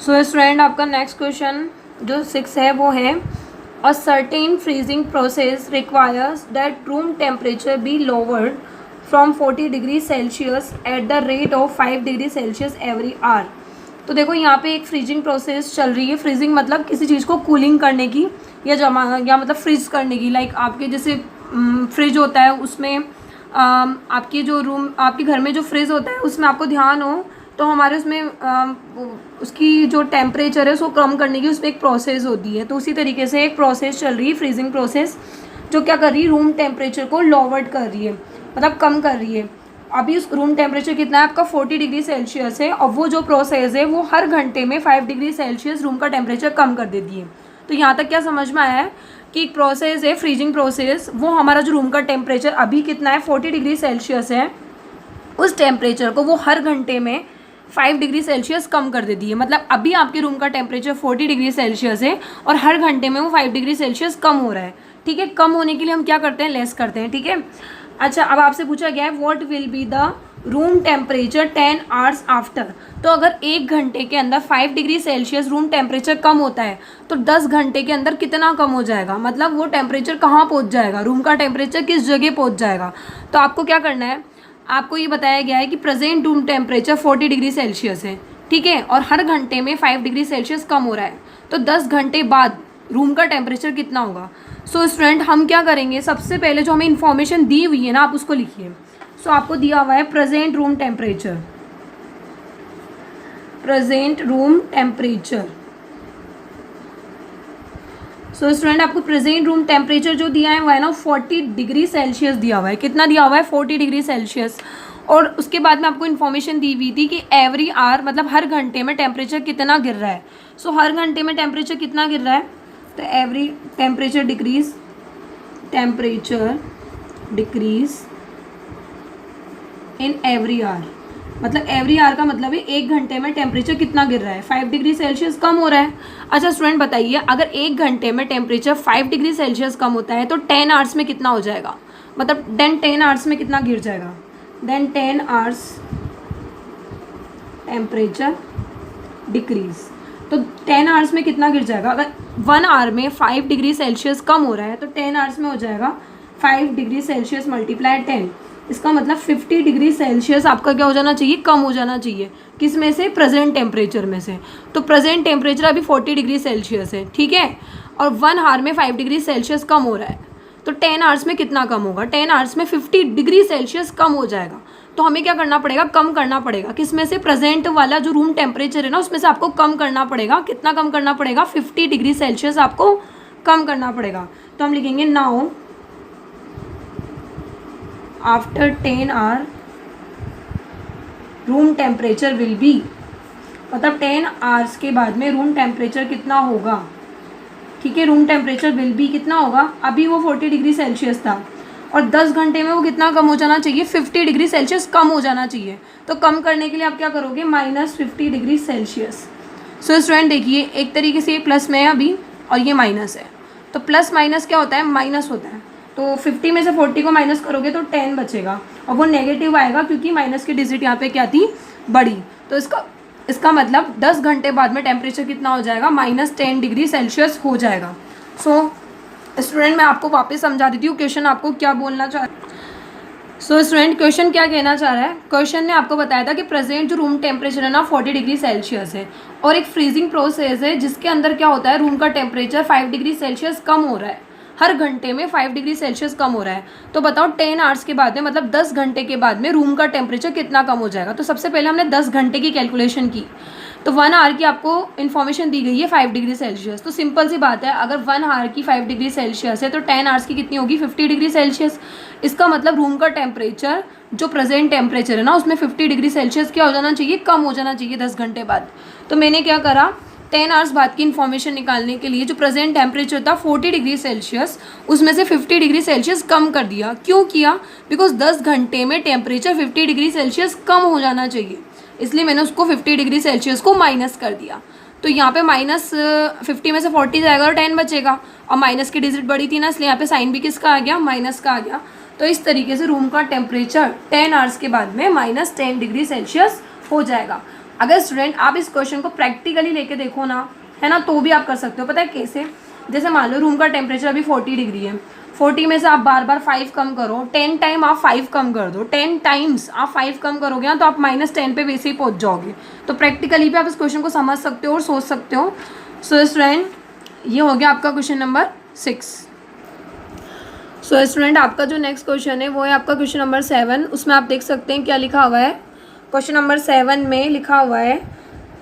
सो student आपका next question जो 6 है वो है a certain freezing process requires that room temperature be lowered from 40 degree Celsius at the rate of 5 degree Celsius every hour. तो देखो यहाँ पे एक फ्रीजिंग प्रोसेस चल रही है। फ्रीजिंग मतलब किसी चीज़ को कूलिंग करने की या मतलब फ्रीज करने की। लाइक आपके जैसे फ्रिज होता है उसमें आपके जो रूम आपके घर में जो फ्रिज होता है उसमें आपको ध्यान हो तो हमारे उसमें उसकी जो टेम्परेचर है उसको कम करने की उसमें एक प्रोसेस होती है। तो उसी तरीके से एक प्रोसेस चल रही है फ्रीजिंग प्रोसेस जो क्या कर रही है, रूम टेम्परेचर को लोवर्ड कर रही है, मतलब कम कर रही है। अभी उस रूम टेम्परेचर कितना है आपका 40 डिग्री सेल्सियस है और वो जो प्रोसेस है वो हर घंटे में 5 डिग्री सेल्सियस रूम का टेम्परेचर कम कर देती है। तो यहाँ तक क्या समझ में आया है कि एक प्रोसेस है फ्रीजिंग प्रोसेस, वो हमारा जो रूम का टेम्परेचर अभी कितना है 40 डिग्री सेल्सियस है, उस टेम्परेचर को वो हर घंटे में 5 डिग्री सेल्सियस कम कर देती है। मतलब अभी आपके रूम का टेम्परेचर 40 डिग्री सेल्सियस है और हर घंटे में वो 5 डिग्री सेल्सियस कम हो रहा है। ठीक है, कम होने के लिए हम क्या करते हैं, लेस करते हैं। ठीक है, अच्छा अब आपसे पूछा गया है what will be the room temperature 10 hours after. तो अगर 1 घंटे के अंदर 5 डिग्री सेल्सियस रूम टेम्परेचर कम होता है तो 10 घंटे के अंदर कितना कम हो जाएगा, मतलब वो टेम्परेचर कहाँ पहुँच जाएगा, रूम का टेम्परेचर किस जगह पहुँच जाएगा। तो आपको क्या करना है, आपको ये बताया गया है कि present room temperature 40 degree Celsius है, ठीक है, और हर घंटे में 5 डिग्री सेल्सियस कम हो रहा है। तो 10 घंटे बाद रूम का टेम्परेचर कितना होगा। सो स्टूडेंट हम क्या करेंगे, सबसे पहले जो हमें इन्फॉर्मेशन दी हुई है ना आप उसको लिखिए। सो आपको दिया हुआ है present room temperature, present room temperature. So student आपको प्रेजेंट रूम टेम्परेचर जो दिया है वो है ना 40 डिग्री सेल्सियस दिया हुआ है। कितना दिया हुआ है, 40 डिग्री सेल्सियस। और उसके बाद में आपको इन्फॉर्मेशन दी हुई थी कि एवरी आवर मतलब हर घंटे में टेम्परेचर कितना गिर रहा है। सो हर घंटे में टेम्परेचर कितना गिर रहा है, तो every temperature decrease, temperature decrease in every hour. मतलब एवरी आवर का मतलब है 1 घंटे में टेम्परेचर कितना गिर रहा है, 5 डिग्री सेल्सियस कम हो रहा है। अच्छा स्टूडेंट बताइए, अगर 1 घंटे में टेम्परेचर 5 डिग्री सेल्सियस कम होता है तो 10 आवर्स में कितना हो जाएगा, मतलब देन 10 आवर्स में कितना गिर जाएगा, देन 10 आवर्स टेम्परेचर डिक्रीज। तो 10 आवर्स में कितना गिर जाएगा, अगर 1 आवर में 5 डिग्री सेल्सियस कम हो रहा है तो 10 आवर्स में हो जाएगा 5 डिग्री सेल्सियस मल्टीप्लाई 10। इसका मतलब 50 डिग्री सेल्सियस आपका क्या हो जाना चाहिए, कम हो जाना चाहिए। किस में से, प्रेजेंट टेम्परेचर में से। तो प्रेजेंट टेम्परेचर अभी 40 डिग्री सेल्सियस है, ठीक है, और 1 आवर में 5 डिग्री सेल्सियस कम हो रहा है तो 10 आवर्स में कितना कम होगा, 10 आवर्स में 50 डिग्री सेल्सियस कम हो जाएगा। तो हमें क्या करना पड़ेगा, कम करना पड़ेगा। किस में से, प्रेजेंट वाला जो रूम टेम्परेचर है ना उसमें से आपको कम करना पड़ेगा। कितना कम करना पड़ेगा, 50 डिग्री सेल्सियस आपको कम करना पड़ेगा। तो हम लिखेंगे now after 10 hour room temperature will be, मतलब 10 आवर्स के बाद में रूम टेम्परेचर कितना होगा। ठीक है, रूम टेम्परेचर विल बी कितना होगा, अभी वो 40 डिग्री सेल्सियस था और 10 घंटे में वो कितना कम हो जाना चाहिए, 50 डिग्री सेल्सियस कम हो जाना चाहिए। तो कम करने के लिए आप क्या करोगे, -50 डिग्री सेल्सियस। सो स्टूडेंट देखिए, एक तरीके से ये प्लस में है अभी और ये माइनस है। तो प्लस माइनस क्या होता है, माइनस होता है। तो 50 में से 40 को माइनस करोगे तो 10 बचेगा और वो नेगेटिव आएगा क्योंकि माइनस की डिजिट यहाँ पे क्या थी, बड़ी। तो इसका मतलब 10 घंटे बाद में टेम्परेचर कितना हो जाएगा, -10 डिग्री सेल्सियस हो जाएगा। सो स्टूडेंट मैं आपको वापस समझा देती हूँ क्वेश्चन आपको क्या बोलना चाह रहा है। सो स्टूडेंट क्वेश्चन क्या कहना चाह रहा है, क्वेश्चन ने आपको बताया था कि प्रेजेंट जो रूम टेम्परेचर है ना 40 डिग्री सेल्सियस है और एक फ्रीजिंग प्रोसेस है जिसके अंदर क्या होता है, रूम का टेम्परेचर 5 डिग्री सेल्सियस कम हो रहा है, हर घंटे में 5 डिग्री सेल्सियस कम हो रहा है। तो बताओ 10 आवर्स के बाद में, मतलब 10 घंटे के बाद में रूम का टेम्परेचर कितना कम हो जाएगा। तो सबसे पहले हमने 10 घंटे की कैलकुलेशन की तो 1 आवर की आपको इन्फॉर्मेशन दी गई है 5 डिग्री सेल्सियस। तो सिंपल सी बात है, अगर 1 आवर की 5 डिग्री सेल्सियस है तो 10 आवर्स की कितनी होगी, 50 डिग्री सेल्सियस। इसका मतलब रूम का टेम्परेचर जो प्रेजेंट टेम्परेचर है ना उसमें 50 डिग्री सेल्सियस क्या हो जाना चाहिए, कम हो जाना चाहिए 10 घंटे बाद। तो मैंने क्या करा, 10 आवर्स बाद की इन्फॉर्मेशन निकालने के लिए जो प्रेजेंट टेम्परेचर था 40 डिग्री सेल्सियस, उसमें से 50 डिग्री सेल्सियस कम कर दिया। क्यों किया, बिकॉज 10 घंटे में टेम्परेचर 50 डिग्री सेल्सियस कम हो जाना चाहिए, इसलिए मैंने उसको 50 डिग्री सेल्सियस को माइनस कर दिया। तो यहाँ पे -50 में से 40 जाएगा और 10 बचेगा और माइनस की डिजिट बड़ी थी ना, इसलिए यहाँ पे साइन भी किसका आ गया, माइनस का आ गया। तो इस तरीके से रूम का टेम्परेचर 10 आवर्स के बाद में -10 डिग्री सेल्सियस हो जाएगा। अगर स्टूडेंट आप इस क्वेश्चन को प्रैक्टिकली लेके देखो ना, है ना, तो भी आप कर सकते हो। पता है कैसे? जैसे मान लो रूम का टेम्परेचर अभी 40 डिग्री है, 40 में से आप बार बार 5 कम करो, 10 टाइम आप 5 कम कर दो, 10 टाइम्स आप 5 कम करोगे ना तो आप -10 पे वैसे ही पहुंच जाओगे। तो प्रैक्टिकली भी आप इस क्वेश्चन को समझ सकते हो और सोच सकते हो। सो स्टूडेंट ये हो गया आपका क्वेश्चन नंबर 6। सो स्टूडेंट आपका जो नेक्स्ट क्वेश्चन है वो है आपका क्वेश्चन नंबर 7। उसमें आप देख सकते हैं क्या लिखा हुआ है। क्वेश्चन नंबर 7 में लिखा हुआ है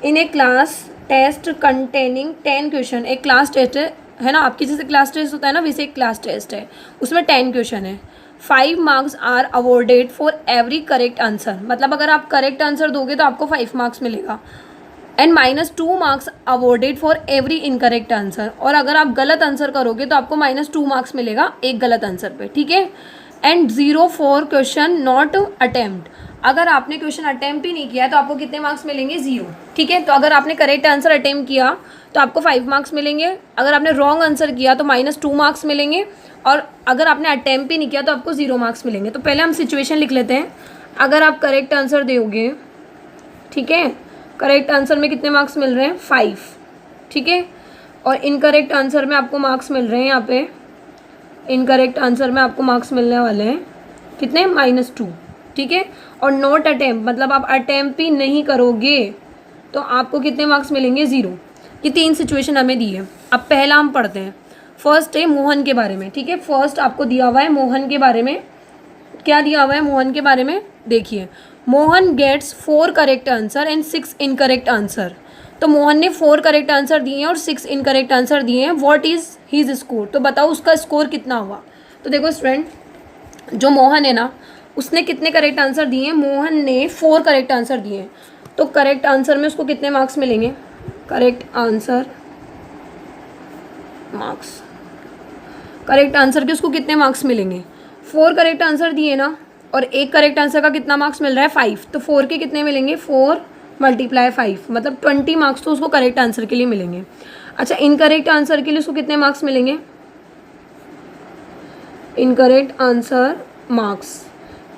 इन ए क्लास टेस्ट कंटेनिंग 10 क्वेश्चन। एक क्लास टेस्ट है ना, आपकी जैसे क्लास टेस्ट होता है ना वैसे एक क्लास टेस्ट है, उसमें 10 क्वेश्चन है। 5 marks are awarded for every correct answer. मतलब अगर आप करेक्ट आंसर दोगे तो आपको 5 मार्क्स मिलेगा। And -2 marks awarded for every incorrect answer. और अगर आप गलत आंसर करोगे तो आपको -2 मार्क्स मिलेगा एक गलत आंसर पे, ठीक है। And 0 for question not attempt. अगर आपने क्वेश्चन अटेम्प्ट ही नहीं किया तो आपको कितने मार्क्स मिलेंगे? 0, ठीक है। तो अगर आपने करेक्ट आंसर अटेम्प्ट किया तो आपको 5 मार्क्स मिलेंगे। अगर आपने रॉन्ग आंसर किया तो -2 मार्क्स मिलेंगे। और अगर आपने अटेम्प्ट ही नहीं किया तो आपको 0 मार्क्स मिलेंगे। तो पहले हम सिचुएशन लिख लेते हैं। अगर आप करेक्ट आंसर दोगे, ठीक है, करेक्ट आंसर में कितने मार्क्स मिल रहे हैं? 5, ठीक है। और इनकरेक्ट आंसर में आपको मार्क्स मिल रहे हैं, यहाँ पे इनकरेक्ट आंसर में आपको मार्क्स मिलने वाले हैं कितने? -2, ठीक है। और नॉट अटेम्प्ट मतलब आप अटेम्प्ट ही नहीं करोगे तो आपको कितने मार्क्स मिलेंगे? 0। ये 3 सिचुएशन हमें दी है। अब पहला हम पढ़ते हैं। फर्स्ट है मोहन के बारे में, ठीक है। फर्स्ट आपको दिया हुआ है मोहन के बारे में। क्या दिया हुआ है मोहन के बारे में? देखिए, Mohan gets 4 correct answer and 6 incorrect answer. तो मोहन ने 4 करेक्ट आंसर दिए हैं और 6 इनकरेक्ट आंसर दिए हैं। What is his score? तो बताओ उसका स्कोर कितना हुआ। तो देखो स्टूडेंट, जो मोहन है ना उसने कितने करेक्ट आंसर दिए हैं? मोहन ने 4 करेक्ट आंसर दिए हैं। तो करेक्ट आंसर में उसको कितने मार्क्स मिलेंगे? Correct answer marks, correct answer के उसको कितने मार्क्स मिलेंगे? 4 करेक्ट आंसर दिए ना, और एक करेक्ट आंसर का कितना मार्क्स मिल रहा है? 5। तो 4 के कितने मिलेंगे? 4 × 5 मतलब 20 मार्क्स तो उसको करेक्ट आंसर के लिए मिलेंगे। अच्छा, इनकरेक्ट आंसर के लिए उसको कितने मार्क्स मिलेंगे? Incorrect answer marks,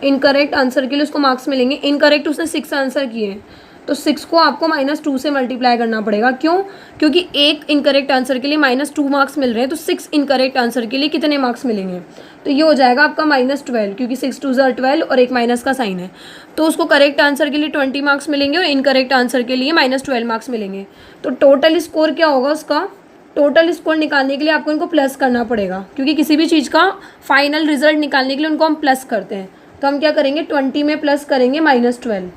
incorrect answer के लिए उसको मार्क्स मिलेंगे। इनकरेक्ट उसने 6 आंसर किए तो 6 को आपको -2 से मल्टीप्लाई करना पड़ेगा। क्यों? क्योंकि एक इनकरेक्ट आंसर के लिए -2 मार्क्स मिल रहे हैं, तो 6 इनकरेक्ट आंसर के लिए कितने मार्क्स मिलेंगे? तो ये हो जाएगा आपका -12, क्योंकि 6 × 2 = 12 और एक माइनस का साइन है। तो उसको करेक्ट आंसर के लिए 20 मार्क्स मिलेंगे और इनकरेक्ट आंसर के लिए -12 मार्क्स मिलेंगे। तो टोटल स्कोर क्या होगा उसका? टोटल स्कोर निकालने के लिए आपको इनको प्लस करना पड़ेगा, क्योंकि किसी भी चीज़ का फाइनल रिजल्ट निकालने के लिए उनको हम प्लस करते हैं। तो हम क्या करेंगे? 20 में प्लस करेंगे -12,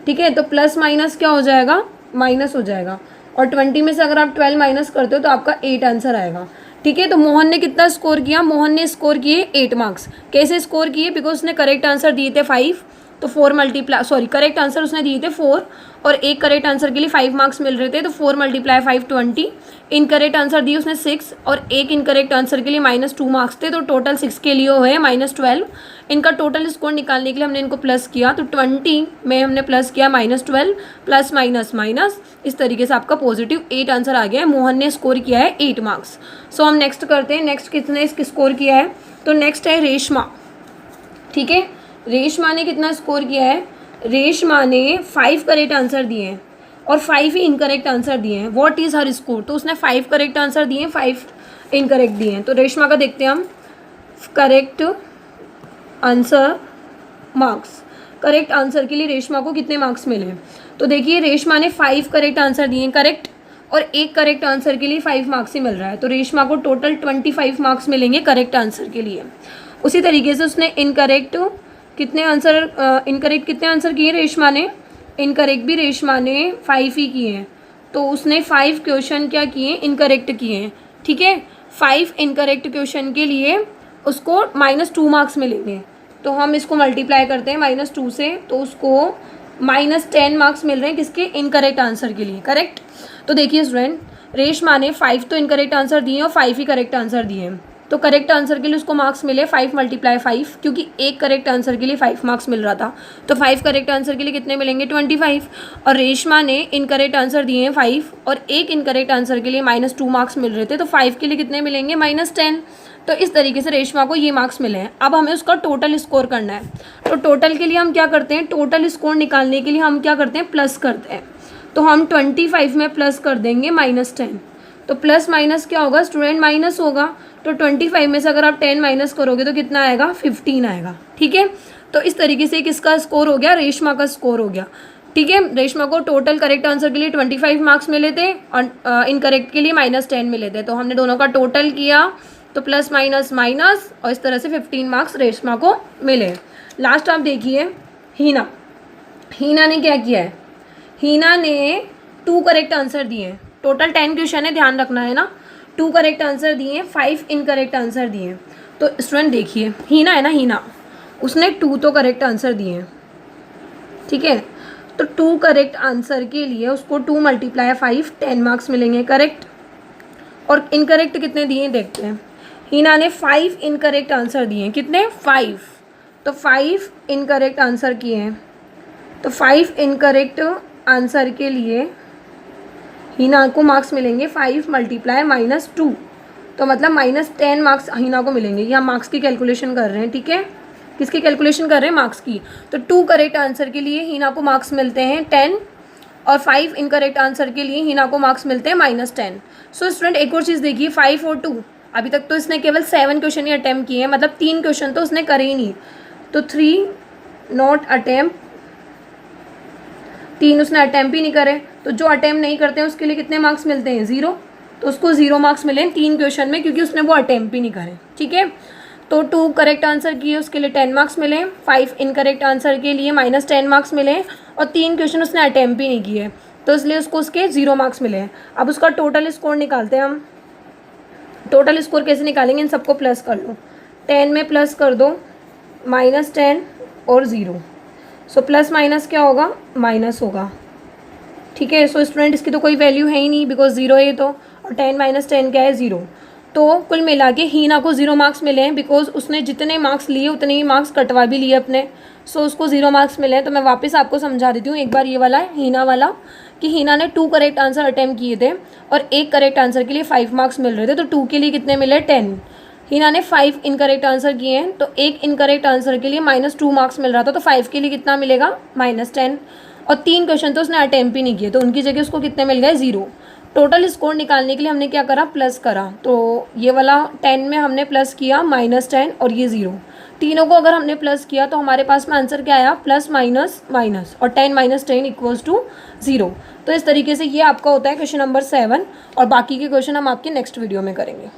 ठीक है। तो प्लस माइनस क्या हो जाएगा? माइनस हो जाएगा। और 20 में से अगर आप 12 माइनस करते हो तो आपका 8 आंसर आएगा, ठीक है। तो मोहन ने कितना स्कोर किया? मोहन ने स्कोर किए 8 मार्क्स। कैसे स्कोर किए? बिकॉज उसने करेक्ट आंसर दिए थे 5, तो 4 मल्टीप्लाई करेक्ट आंसर उसने दिए थे 4 और एक करेक्ट आंसर के लिए 5 मार्क्स मिल रहे थे, तो 4 × 5 20। इनकरेक्ट आंसर दिए उसने 6 और एक इनकरेक्ट आंसर के लिए -2 मार्क्स थे, तो टोटल 6 के लिए हुए -12। इनका टोटल स्कोर निकालने के लिए हमने इनको प्लस किया, तो 20 में हमने प्लस किया -12 प्लस माइनस माइनस, इस तरीके से आपका पॉजिटिव 8 आंसर आ गया है। मोहन ने स्कोर किया है 8 मार्क्स। सो हम नेक्स्ट करते हैं, नेक्स्ट किसने स्कोर किया है? तो नेक्स्ट है रेशमा, ठीक है। रेशमा ने कितना स्कोर किया है? रेशमा ने 5 करेक्ट आंसर दिए हैं और 5 ही इनकरेक्ट आंसर दिए हैं। What is her score? तो उसने 5 करेक्ट आंसर दिए हैं, 5 इनकरेक्ट दिए हैं। तो रेशमा का देखते हैं हम। Correct answer marks, correct answer के लिए रेशमा को कितने मार्क्स मिले? तो देखिए, रेशमा ने 5 करेक्ट आंसर दिए हैं करेक्ट, और एक करेक्ट आंसर के लिए 5 मार्क्स ही मिल रहा है, तो रेशमा को टोटल 25 मार्क्स मिलेंगे करेक्ट आंसर के लिए। उसी तरीके से उसने इनकरेक्ट कितने आंसर किए रेशमा ने? इनकरेक्ट भी रेशमा ने 5 ही किए हैं, तो उसने 5 क्वेश्चन क्या किए? इनकरेक्ट किए हैं, ठीक है। 5 इनकरेक्ट क्वेश्चन के लिए उसको -2 मार्क्स मिलेंगे, तो हम इसको मल्टीप्लाई करते हैं -2 से, तो उसको -10 मार्क्स मिल रहे हैं किसके? इनकरेक्ट आंसर के लिए, करेक्ट। तो देखिए स्टूडेंट, रेशमा ने 5 तो इनकरेक्ट आंसर दिए और 5 ही करेक्ट आंसर दिए हैं, तो करेक्ट आंसर के लिए उसको मार्क्स मिले 5 × 5, क्योंकि एक करेक्ट आंसर के लिए 5 मार्क्स मिल रहा था, तो 5 करेक्ट आंसर के लिए कितने मिलेंगे? 25। और रेशमा ने इनकरेक्ट आंसर दिए हैं 5 और एक इनकरेक्ट आंसर के लिए -2 मार्क्स मिल रहे थे, तो 5 के लिए कितने मिलेंगे? -10। तो इस तरीके से रेशमा को ये मार्क्स मिले हैं। अब हमें उसका टोटल स्कोर करना है। तो टोटल के लिए हम क्या करते हैं, टोटल स्कोर निकालने के लिए हम क्या करते हैं, प्लस करते हैं। तो हम 25 में प्लस कर देंगे -10। तो प्लस माइनस क्या होगा स्टूडेंट, माइनस होगा। तो 25 में से अगर आप 10 माइनस करोगे तो कितना आएगा, 15 आएगा। ठीक है, तो इस तरीके से किसका स्कोर हो गया, रेशमा का स्कोर हो गया। ठीक है, रेशमा को टोटल करेक्ट आंसर के लिए 25 मार्क्स मिले थे और इनकरेक्ट के लिए -10 मिले थे। तो हमने दोनों का टोटल किया तो प्लस माइनस माइनस, और इस तरह से 15 मार्क्स रेशमा को मिले। लास्ट आप देखिए हीना, हीना ने क्या किया है, हीना ने 2 करेक्ट आंसर दिए हैं। टोटल 10 क्वेश्चन है, ध्यान रखना है ना। 2 करेक्ट आंसर दिए हैं, 5 इनकरेक्ट आंसर दिए हैं। तो स्टूडेंट देखिए हीना है ना, हीना उसने 2 तो करेक्ट आंसर दिए हैं। ठीक है, तो 2 करेक्ट आंसर के लिए उसको 2 × 5 10 मार्क्स मिलेंगे करेक्ट। और इनकरेक्ट कितने दिए देखते हैं। हीना ने 5 इनकरेक्ट आंसर दिए हैं, कितने, 5। तो 5 इनकरेक्ट आंसर किए हैं। तो 5 इनकरेक्ट आंसर के लिए हीना को मार्क्स मिलेंगे 5 × -2। तो मतलब -10 मार्क्स हीना को मिलेंगे। ये हम मार्क्स की कैलकुलेशन कर रहे हैं। ठीक है, किसकी कैलकुलेशन कर रहे हैं, मार्क्स की। तो 2 करेक्ट आंसर के लिए हीना को मार्क्स मिलते हैं 10 और 5 इनकरेक्ट आंसर के लिए हीना को मार्क्स मिलते हैं -10। सो स्टूडेंट एक और चीज़ देखिए, 5 और 2 अभी तक तो इसने केवल 7 क्वेश्चन ही अटैम्प्ट किए हैं, मतलब 3 क्वेश्चन तो उसने करे ही नहीं। तो 3 नॉट अटैम्प्ट, 3 उसने अटैम्प्ट ही नहीं करे। तो जो अटैम्प्ट नहीं करते हैं उसके लिए कितने मार्क्स मिलते हैं, 0। तो उसको 0 मार्क्स मिले 3 क्वेश्चन में, क्योंकि उसने वो अटैम्प्ट ही नहीं करे। ठीक है, तो 2 करेक्ट आंसर किए उसके लिए 10 मार्क्स मिले, 5 इनकरेक्ट आंसर के लिए -10 मार्क्स मिले, और 3 क्वेश्चन उसने अटैम्प्ट ही नहीं किए, तो इसलिए उसको उसके 0 मार्क्स मिले हैं। अब उसका टोटल स्कोर निकालते हैं हम। टोटल स्कोर कैसे निकालेंगे, इन सबको प्लस कर लो। 10 में प्लस कर दो, -10 और 0। सो प्लस माइनस क्या होगा, माइनस होगा। ठीक है, सो स्टूडेंट इसकी तो कोई वैल्यू है ही नहीं, बिकॉज 0 है तो, और 10 - 10 क्या है, 0। तो कुल मिला के हीना को 0 मार्क्स मिले हैं, बिकॉज उसने जितने मार्क्स लिए उतने ही मार्क्स कटवा भी लिए अपने। सो उसको 0 मार्क्स मिले हैं। तो मैं वापस आपको समझा देती हूँ एक बार, ये वाला हीना वाला, कि हीना ने 2 करेक्ट आंसर अटैम्प्ट किए थे और 1 करेक्ट आंसर के लिए 5 मार्क्स मिल रहे थे। तो 2 के लिए कितने मिले, 10। हीना ने 5 इनकरेक्ट आंसर किए हैं, तो 1 इनकरेक्ट आंसर के लिए -2 मार्क्स मिल रहा था। तो 5 के लिए कितना मिलेगा, -10। और 3 क्वेश्चन तो उसने अटैम्प्ट ही नहीं किए, तो उनकी जगह उसको कितने मिल गए, 0। टोटल स्कोर निकालने के लिए हमने क्या करा, प्लस करा। तो ये वाला 10 में हमने प्लस किया -10 और ये 0, तीनों को अगर हमने प्लस किया तो हमारे पास में आंसर क्या आया, प्लस माइनस माइनस, और 10 - 10 = 0। तो इस तरीके से ये आपका होता है क्वेश्चन नंबर 7, और बाकी के क्वेश्चन हम आपके नेक्स्ट वीडियो में करेंगे।